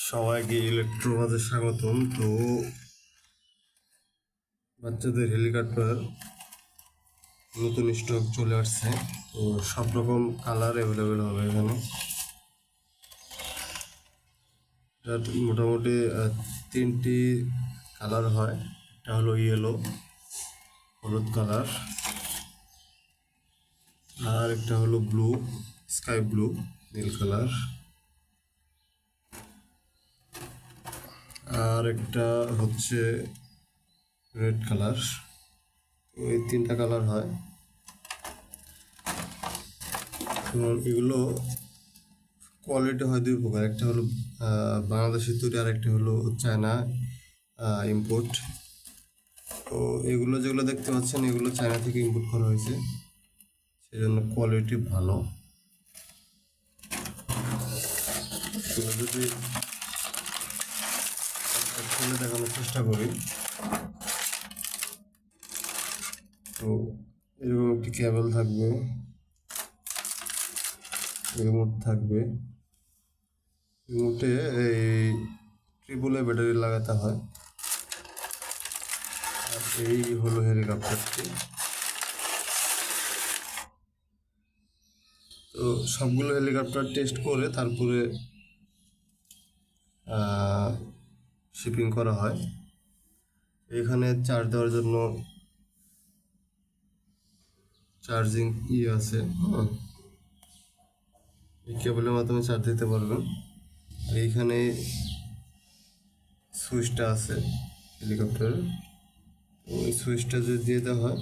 সবাইকে ইলেকট্রোবাজে স্বাগতম। তো বাচ্চাদের হেলিকপ্টার নতুন স্টক চলে আসছে। তো সব রকম কালার অ্যাভেলেবেল হবে এখানে। মোটামুটি তিনটি কালার হয়। একটা হলো ইয়েলো, হলুদ কালার, আর একটা হলো ব্লু, স্কাই ব্লু, নীল কালার, আর একটা হচ্ছে রেড কালার। এই তিনটা কালার হয়। এবং এগুলো কোয়ালিটি হয় দুই প্রকার, একটা হলো বাংলাদেশের তৈরি, আর একটা হলো চায়না ইম্পোর্ট। তো এগুলো যেগুলো দেখতে পাচ্ছেন এগুলো চায়না থেকে ইম্পোর্ট করা হয়েছে, সেই জন্য কোয়ালিটি ভালো। যদি খুলে দেখানোর চেষ্টা করি, তো এরকম একটি কেবল থাকবে, রিমোট থাকবে। রিমোটে এই ট্রিপলে ব্যাটারি লাগাতে হয়। আর এই হলো হেলিকপ্টারটি। তো সবগুলো হেলিকপ্টার টেস্ট করে তারপরে শিপিং করা হয়। এখানে চার্জ দেওয়ার জন্য চার্জিং আছে, এই কেবলের মাধ্যমে চার্জ দিতে পারবেন। আর এইখানে সুইচটা আছে হেলিকপ্টারের, ওই সুইচটা যদি দিয়ে দেওয়া হয়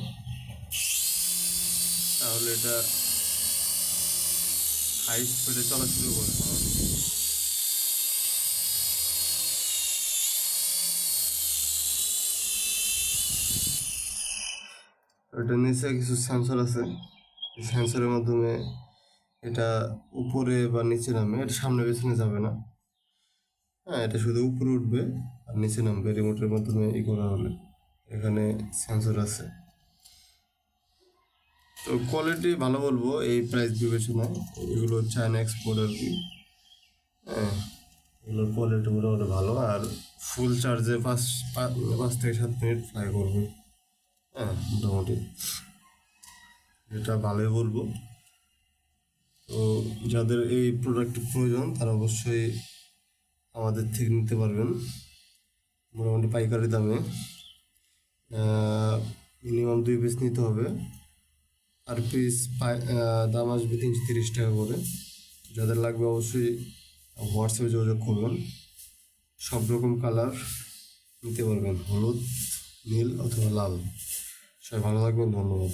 তাহলে এটা হাই স্পিডে চলা শুরু করে। এটা নিচে কিছু সেন্সর আছে, সেন্সরের মাধ্যমে এটা উপরে বা নিচে নামে, এটা সামনে পেছনে যাবে না। এটা শুধু উপরে উঠবে আর নিচে নামবে রিমোটের মাধ্যমে করা হলে। এখানে সেন্সর আছে। তো কোয়ালিটি ভালো বলবো এই প্রাইস বিবেচনায়। এগুলো চায়না এক্সপোর্ট আর কি। এগুলোর কোয়ালিটি মোটামুটি ভালো। আর ফুল চার্জে 5 থেকে 7 মিনিট ফ্লাই করবে। মোটামুটি এটা ভালোই বলবো। তো যাদের এই প্রোডাক্ট প্রয়োজন তারা অবশ্যই আমাদের থেকে নিতে পারবেন মোটামুটি পাইকারি দামে। মিনিমাম 2 পিস নিতে হবে, আর পিস দাম আসবে 330 টাকা করে। যাদের লাগবে অবশ্যই হোয়াটসঅ্যাপে যোগাযোগ করবেন। সব রকম কালার নিতে পারবেন, হলুদ, নীল অথবা লাল। সবাই ভালো থাকবেন, ধন্যবাদ।